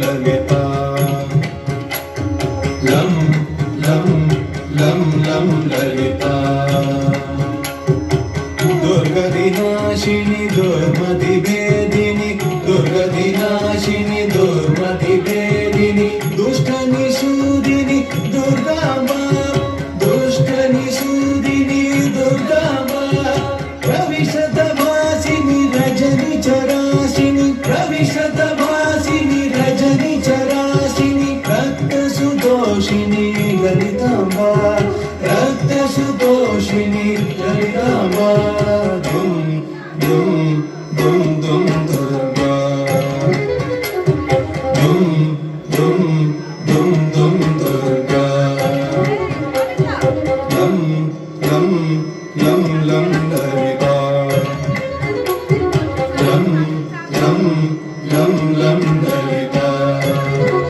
ललिता लं लं लं लं ललिता दुर्गविनाशिनी दुर्मतिभेदिनी दुर्गविनाशिनी दुर्मतिभेदिनी दुष्टनिषूदिनी दुर्गामा दुष्टनिषूदिनी दुर्गामा प्रविशतभासिनी रजनिचराशिनी प्रविशतभासिनी रजनिचराशिनी रक्तसुदोषिनी ललिताम्बा रक्तसुदोषिनी ललिताम्बा दुम दुम दुम दुम दुर्गा दुम दुम दुम दुम दुर्गा लं लं लं लं ललिता